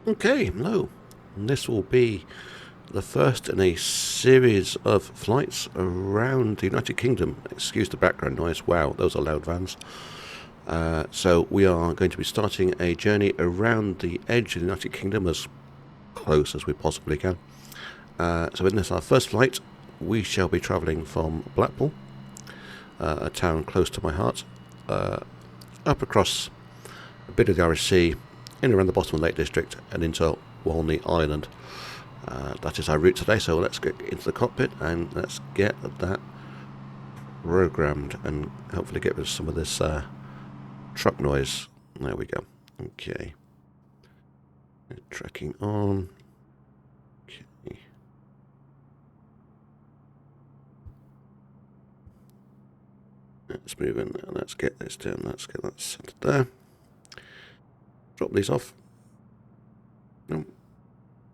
Okay, no. This will be the first in a series of flights around the United Kingdom. Excuse the background noise. Wow, those are loud vans. So we are going to be starting a journey around the edge of the United Kingdom as close as we possibly can. So in this, our first flight, we shall be travelling from Blackpool, a town close to my heart, up across a bit of the Irish Sea, in around the bottom of the Lake District, and into Wallney Island. That is our route today, so let's get into the cockpit and let's get that programmed and hopefully get rid of some of this truck noise. There we go. Okay. Tracking on. Okay. Let's move in there. Let's get this down. Let's get that centered there. Drop these off. No.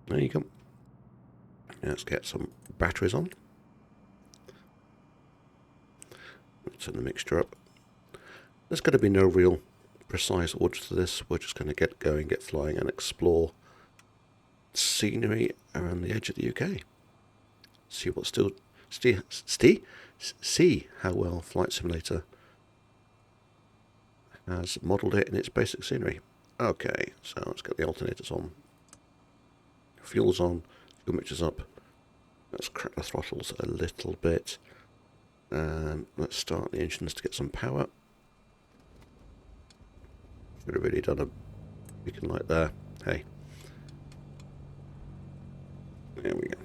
There you go. Let's get some batteries on. Let's turn the mixture up. There's going to be no real precise order to this. We're just going to get going, get flying, and explore scenery around the edge of the UK. See what see how well Flight Simulator has modelled it in its basic scenery. Okay, so let's get the alternators on. Fuel's on, fuel mixture's up. Let's crack the throttles a little bit. And let's start the engines to get some power. Should have really done a beacon light there. Hey. There we go.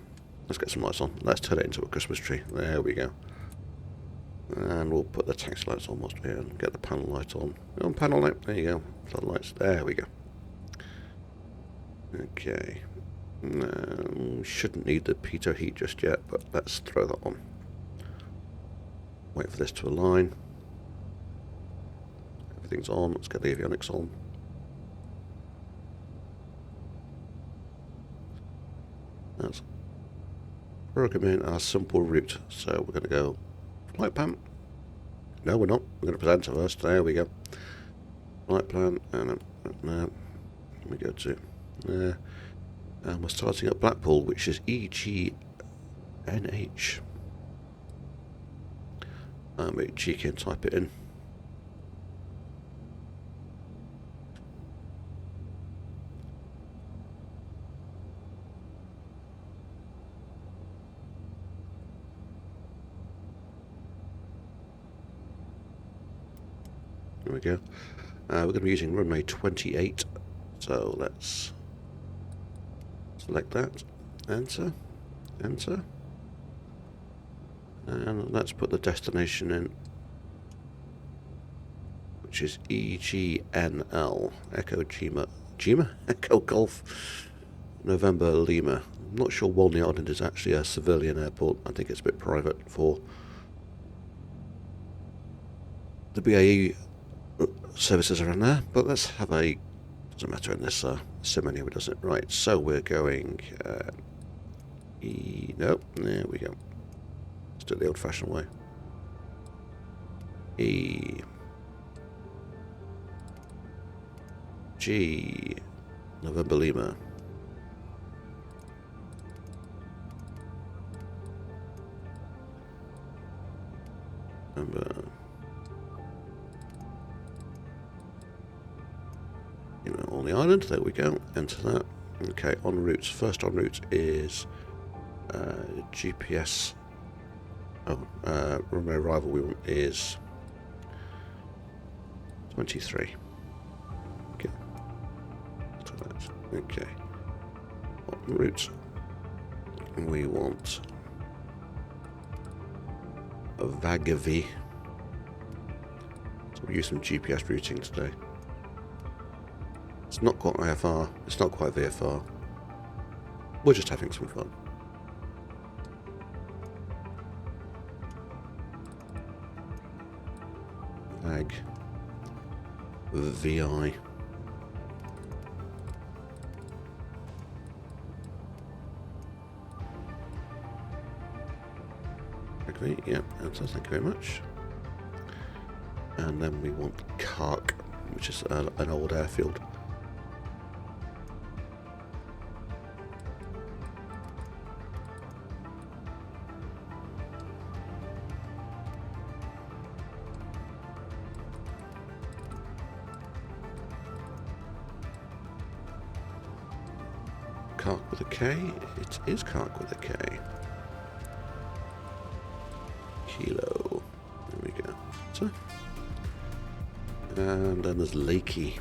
Let's get some lights on. Let's turn it into a Christmas tree. There we go. And we'll put the taxi lights on whilst we're here and get the panel light on. On panel light. There you go. Floodlights. There we go. Okay. No, shouldn't need the pitot heat just yet, but let's throw that on. Wait for this to align. Everything's on. Let's get the avionics on. That's programming our simple route. So we're going to go flight plan. No, we're not. We're going to present it first. There we go. Flight plan, and we go to there. And we're starting at Blackpool, which is EGNH. I'll make cheeky and type it in. There we go. We're going to be using runway 28, so let's select that, enter, enter, and let's put the destination in, which is EGNL, Echo Echo Golf, November Lima. I'm not sure Wallney Island is actually a civilian airport. I think it's a bit private for the BAE services around there, but let's have a, doesn't matter in this sim anyway, does it? Right, so we're going nope, there we go. Let's do it the old fashioned way. G November Lima. November on the island, there we go, enter that. Okay, en route, first en route is GPS. Runway arrival we want is 23. Okay. Okay. En route, we want a Vagavi. So we'll use some GPS routing today. It's not quite IFR, it's not quite VFR. We're just having some fun. Ag VI. Okay, yeah, thank you very much. And then we want Kark, which is an old airfield. Cark with a K? It is Cark with a K. Kilo. There we go. So. And then there's Lakey.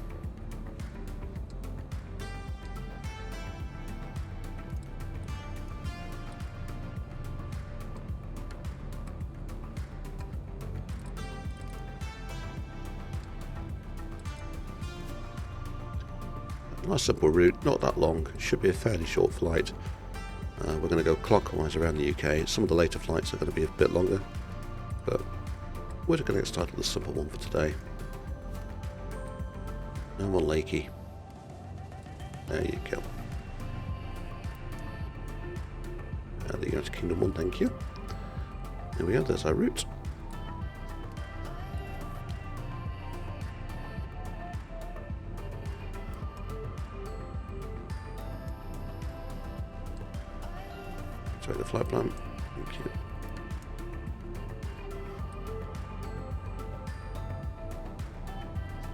Nice simple route, not that long, should be a fairly short flight. We're going to go clockwise around the UK. Some of the later flights are going to be a bit longer, but we're just going to get started with a simple one for today. No more Lakey. There you go. The United Kingdom one, thank you. There we go, there's our route. Sorry, the flight plan. Thank you.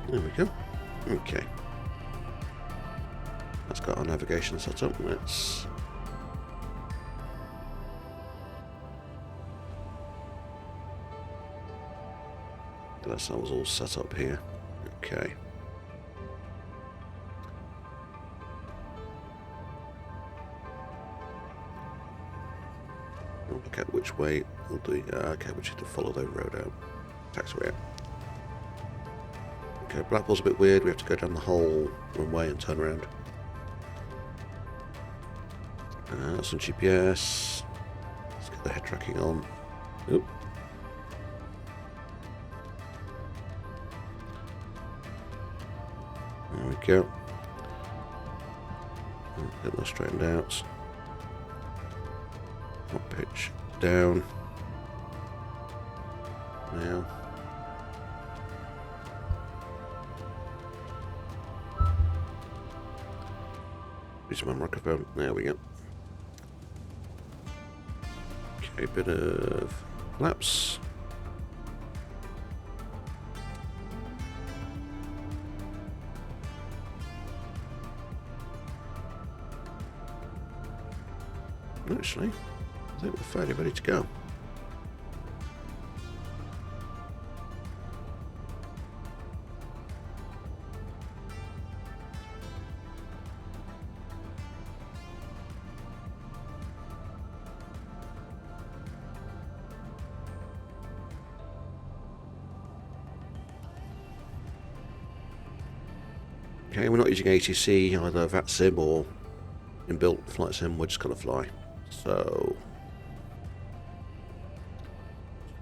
There we go. Okay. That's got our navigation set up. Let's get ourselves all set up here. Okay. We'll look at which way we'll do. Okay, we need to follow the road out. Taxiway out. Okay, Blackpool's a bit weird. We have to go down the whole runway and turn around. That's on GPS. Let's get the head tracking on. Oop. There we go. Get those straightened out. Hot pitch down. Now. Use my microphone. There we go. Okay, bit of flaps. Actually, I think we're fairly ready to go. Okay, we're not using ATC, either VATSIM or inbuilt flight sim, we're just going to fly. So,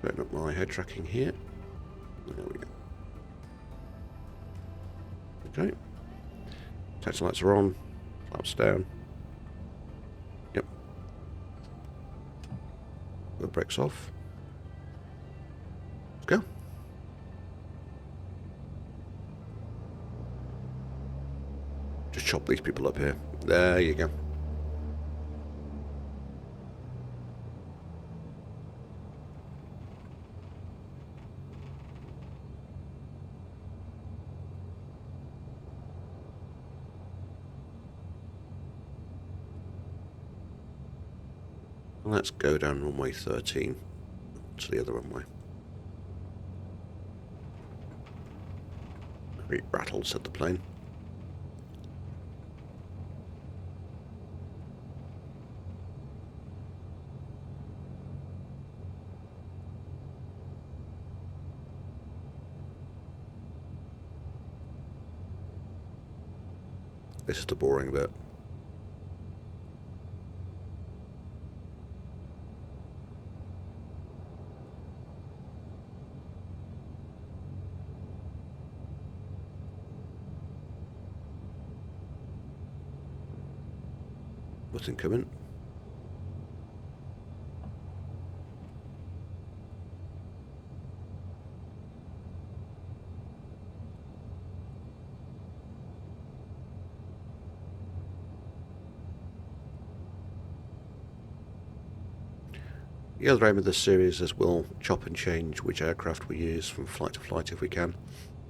open up my head tracking here. There we go. Okay. Taxi lights are on, flaps down. Yep. The brakes off. Let's go. Just chop these people up here. There you go. Let's go down runway 13 to the other runway. Very rattled, said the plane. This is the boring bit. Nothing coming. The other aim of this series is we'll chop and change which aircraft we use from flight to flight if we can.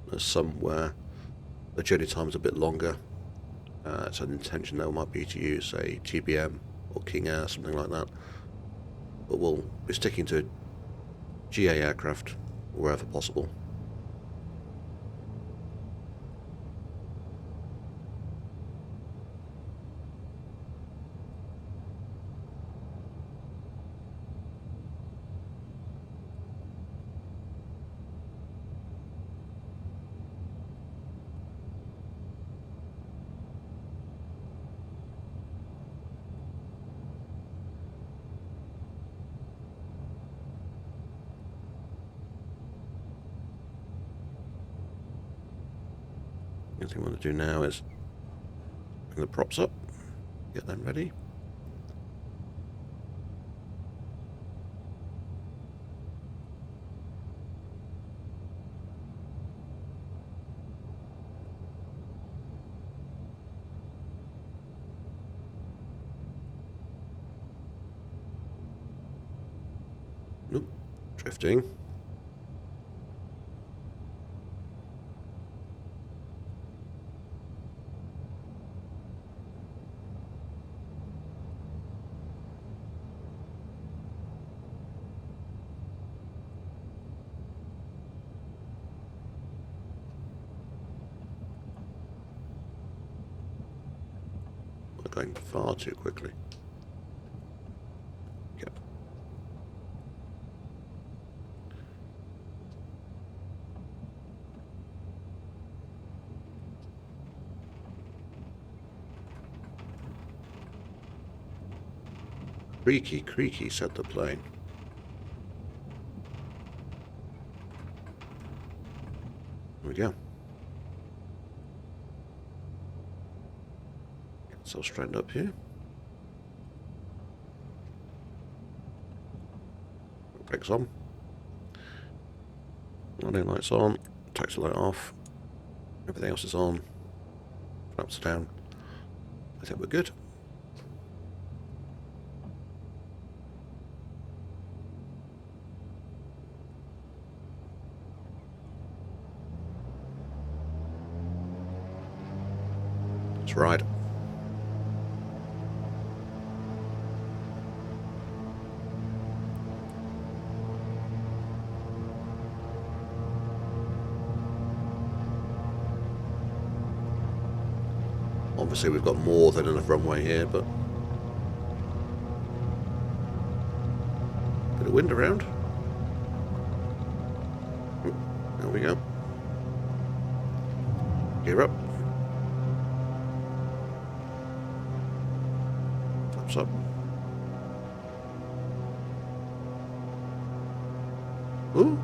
There's some where the journey time's a bit longer It's an intention though might be to use a GBM or King Air, something like that. But we'll be sticking to GA aircraft wherever possible. The thing I want to do now is bring the props up, get them ready. Nope, drifting. We're going far too quickly. Yep. Creaky, creaky, said the plane. There we go. Get ourselves straightened up here. Brakes on. Landing lights on. Taxi light off. Everything else is on. Flaps down. I think we're good. Let's ride. Obviously we've got more than enough runway here, but bit of wind around. There we go. Gear up. Flaps up. Ooh.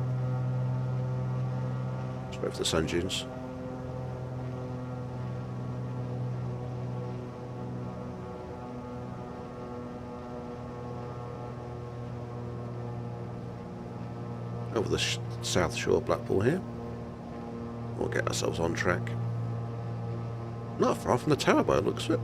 Let's wait for the sun dunes. Over the south shore of Blackpool here. We'll get ourselves on track. Not far from the tower by the looks of it.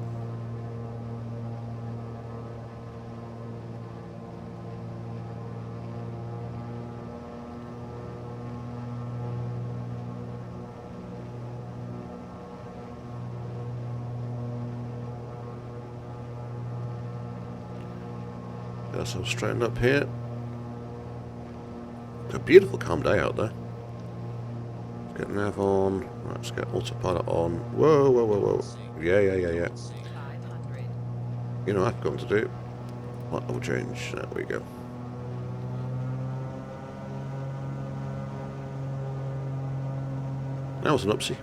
Get ourselves straightened up here. It's a beautiful calm day out there. Let's get nav on. Right, let's get autopilot on. Whoa, whoa, whoa, whoa. Yeah. You know what I've got to do? Light level change. There we go. That was an upsie.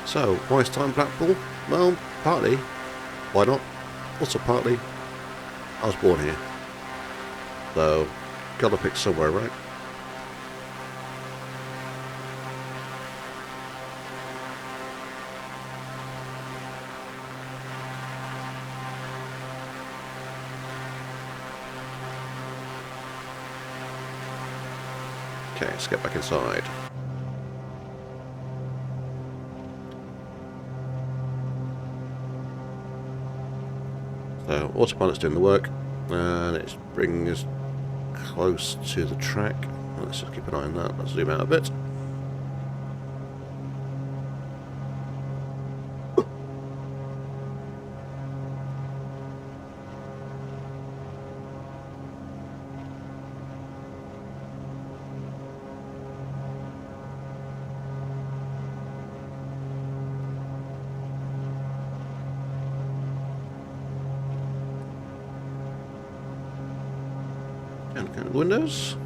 So, why is time Blackpool? Well, partly, why not? Also partly, I was born here. So, gotta pick somewhere, right? Okay, let's get back inside. So, autopilot's doing the work, and it's bringing us close to the track. Let's just keep an eye on that. Let's zoom out a bit. And windows.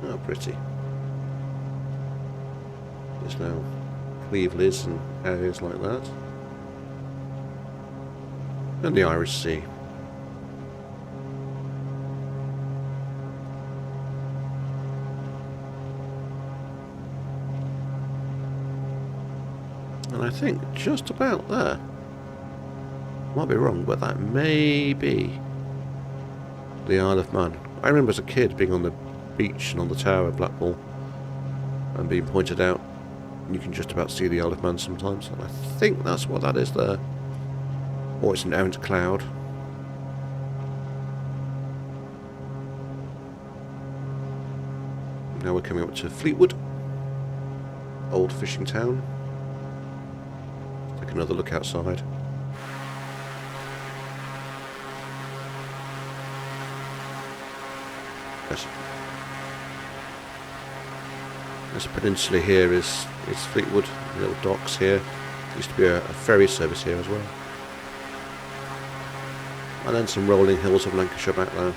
Oh, pretty. There's no Clevelands and areas like that. And the Irish Sea. And I think just about there. Might be wrong, but that may be the Isle of Man. I remember as a kid being on the beach and on the tower of Blackpool and being pointed out. You can just about see the Isle of Man sometimes. And I think that's what that is there. Or it's an errant cloud. Now we're coming up to Fleetwood. Old fishing town. Take another look outside. Yes. This peninsula here is Fleetwood, little docks here. There used to be a ferry service here as well. And then some rolling hills of Lancashire back there.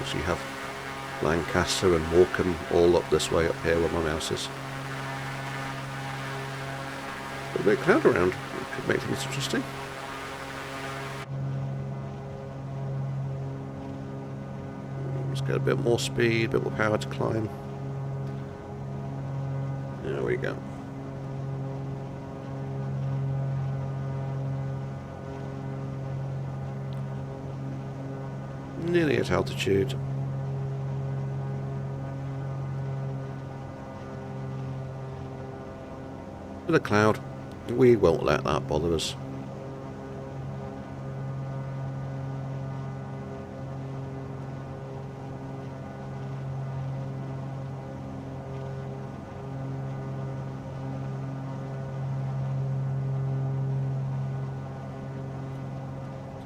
So you have Lancaster and Morecambe all up this way up here where my mouse is. A bit of cloud around, it could make things interesting. Let's get a bit more speed, a bit more power to climb. There we go. Nearly at altitude. With a cloud, we won't let that bother us.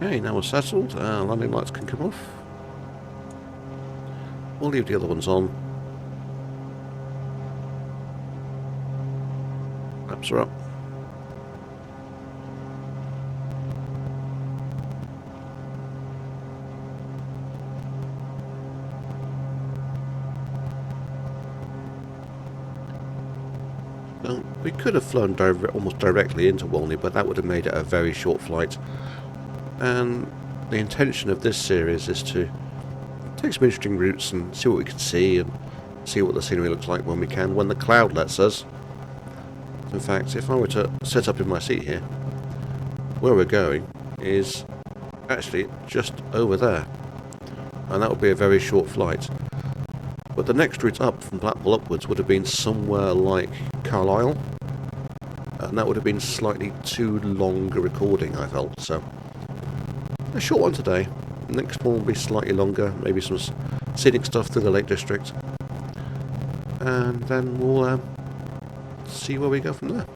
Okay, now we're settled. Landing lights can come off. We'll leave the other ones on. Maps are up. We could have flown almost directly into Walney, but that would have made it a very short flight. And the intention of this series is to take some interesting routes and see what we can see and see what the scenery looks like when we can, when the cloud lets us. In fact, if I were to sit up in my seat here, where we're going is actually just over there, and that would be a very short flight. But the next route up from Blackpool upwards would have been somewhere like Carlisle, and that would have been slightly too long a recording, I felt. So a short one today. Next one will be slightly longer, maybe some scenic stuff through the Lake District, and then we'll see where we go from there.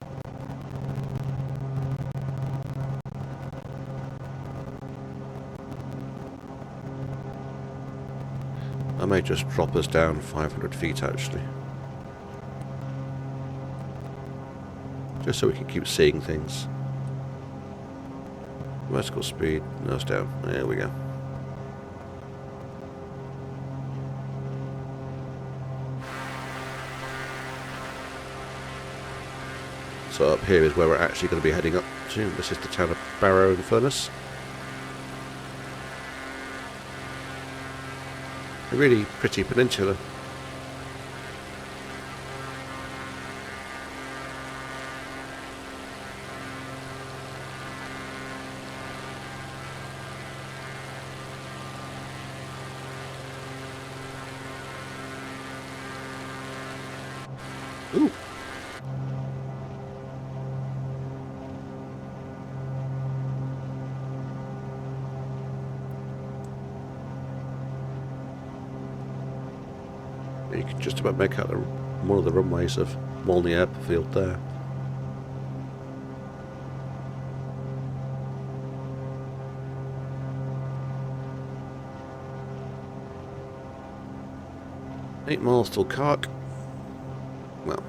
I may just drop us down 500 feet actually, just so we can keep seeing things. Vertical speed, nose down, there we go. So up here is where we're actually going to be heading up to. This is the town of Barrow-in-Furness. A really pretty peninsula. You can just about make out one of the runways of Wallney Airfield there. Eight miles till Cark. Well,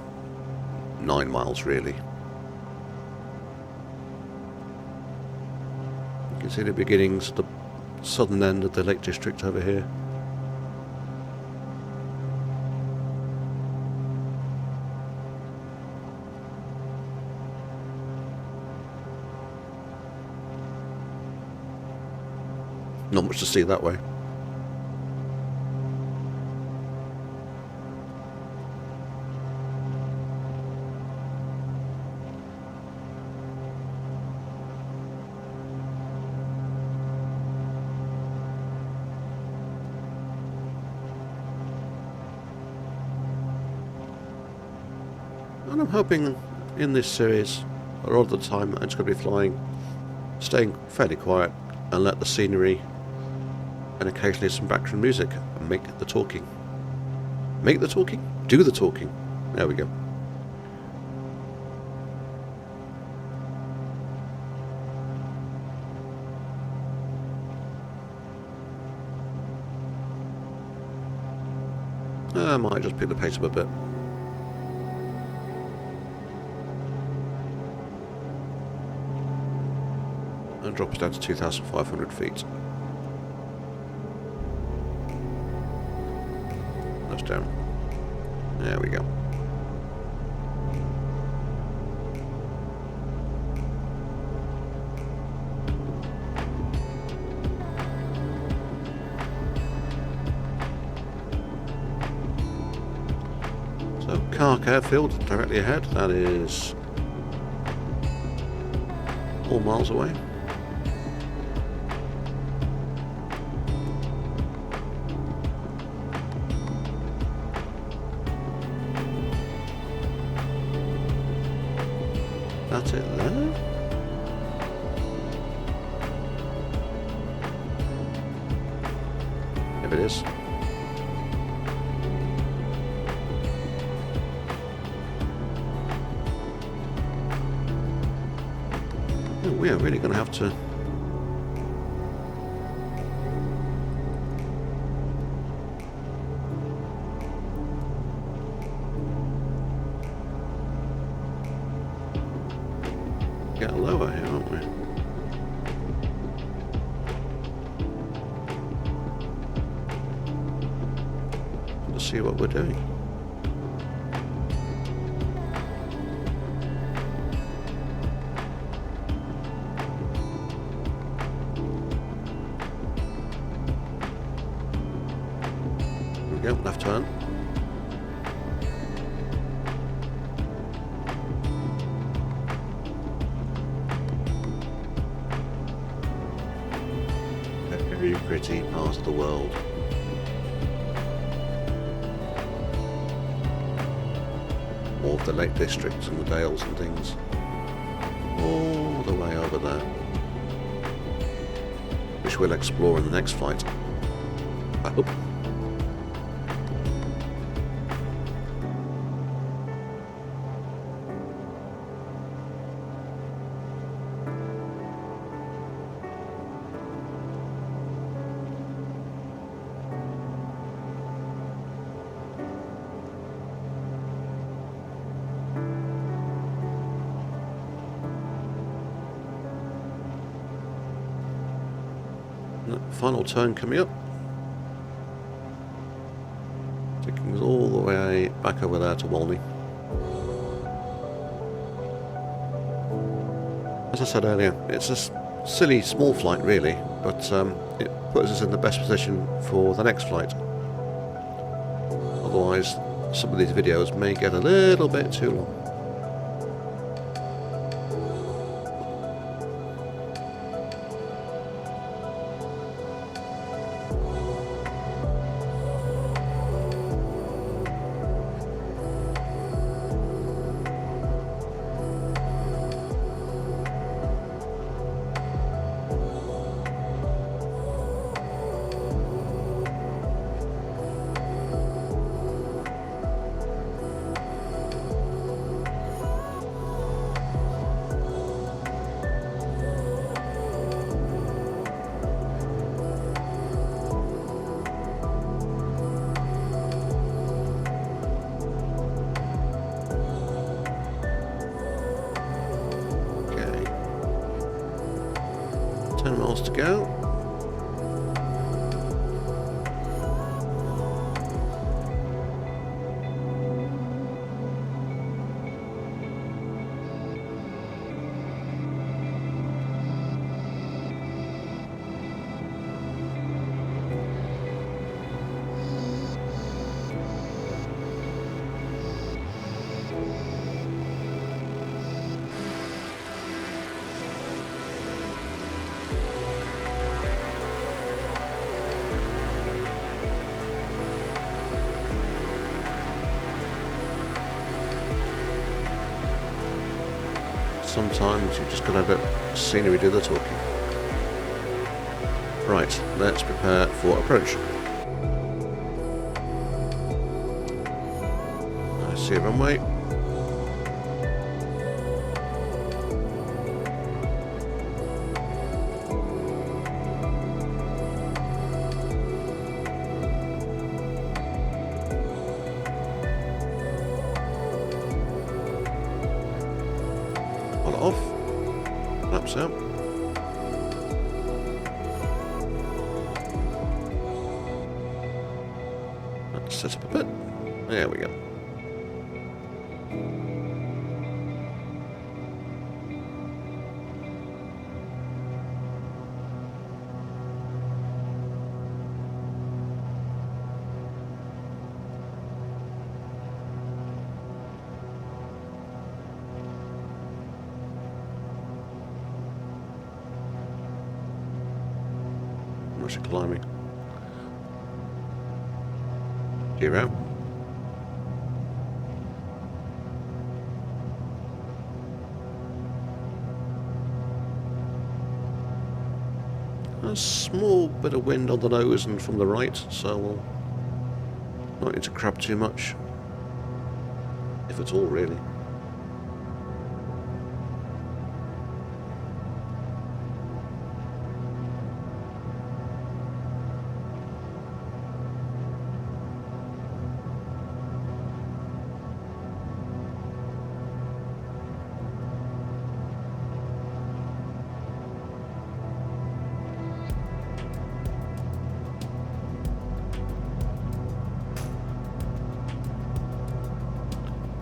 9 miles really. You can see the beginnings of the southern end of the Lake District over here. Not much to see that way. And I'm hoping in this series, a lot of the time, I'm just going to be flying, staying fairly quiet, and let the scenery and occasionally some background music make the talking. Make the talking? Do the talking. There we go. I might just pick the pace up a bit. And drop us down to 2,500 feet. That's down. There we go. So, Cark Airfield directly ahead. That is 4 miles away. That's it there. If it is. Oh, we are really going to have to get lower here, aren't we? Let's see what we're doing. There we go, left turn. Very pretty part of the world. All of the Lake Districts and the Dales and things. All the way over there. Which we'll explore in the next flight. I hope. Final turn coming up. Taking us all the way back over there to Walney. As I said earlier, it's a silly small flight really, but it puts us in the best position for the next flight. Otherwise, some of these videos may get a little bit too long. 10 miles to go. Sometimes you just gotta let scenery do the talking. Right, let's prepare for approach. I see a runway. Off, flaps out. Let's set up a bit. There we go. Much climbing. Gear out. A small bit of wind on the nose and from the right, so we'll not need to crab too much, if at all, really.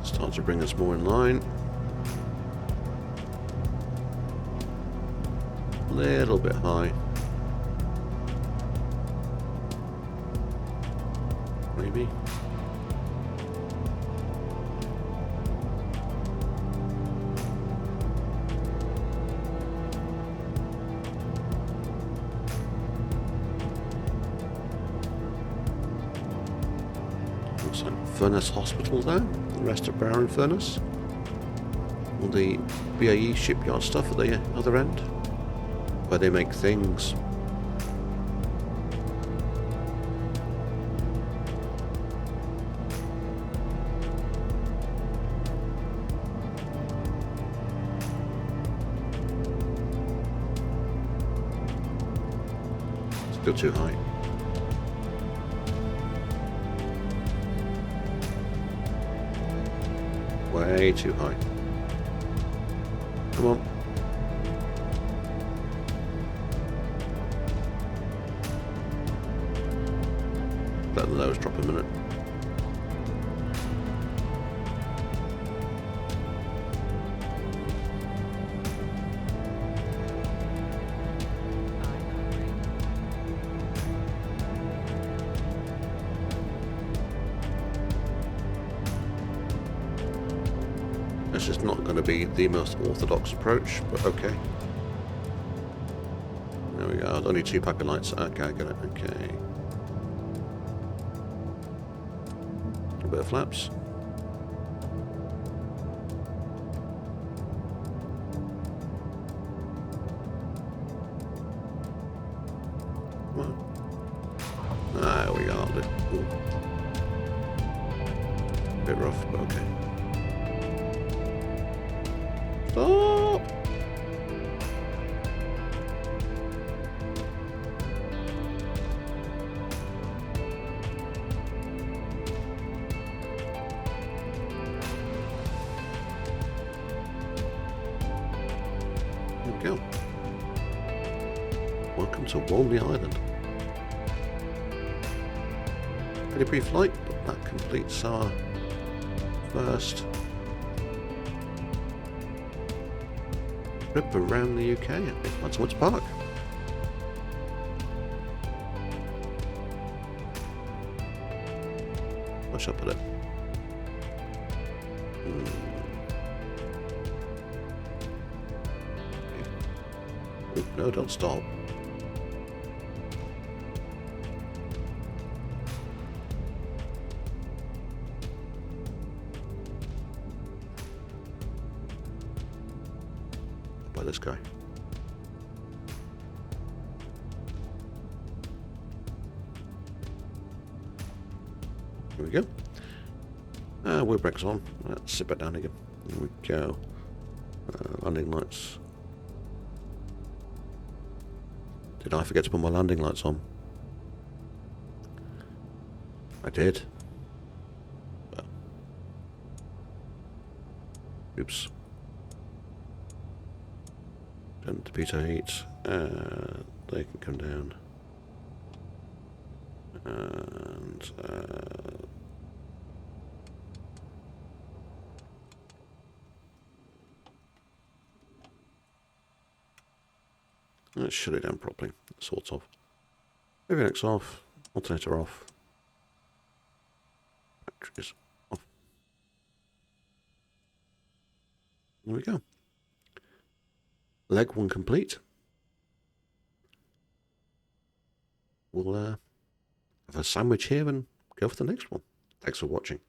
Start to bring us more in line. A little bit high. Maybe. Looks like Furnace Hospital there. The rest of Brower and Furnace. All the BAE shipyard stuff at the other end, where they make things. Still too high. Way too high. Come on. Let the nose drop a minute. This is not going to be the most orthodox approach, but okay. There we go. Only 2 pack of lights. Okay, I get it. Okay. A bit of flaps. Come on. There we go. Ooh. Bit rough, but okay. Stop! There we go. Welcome to Wallney Island. Pretty brief flight, but that completes our first trip around the UK at Woods Park. I shall put it. No, don't stop. By this guy. Here we go. Wheel brakes on. Let's sit back down again. Here we go. Landing lights. Did I forget to put my landing lights on? I did. Well. Oops. Turn to pitot heat. They can come down. And let's shut it down properly, sort of. Avionics off, alternator off, batteries off. There we go. Leg one complete. We'll have a sandwich here and go for the next one. Thanks for watching.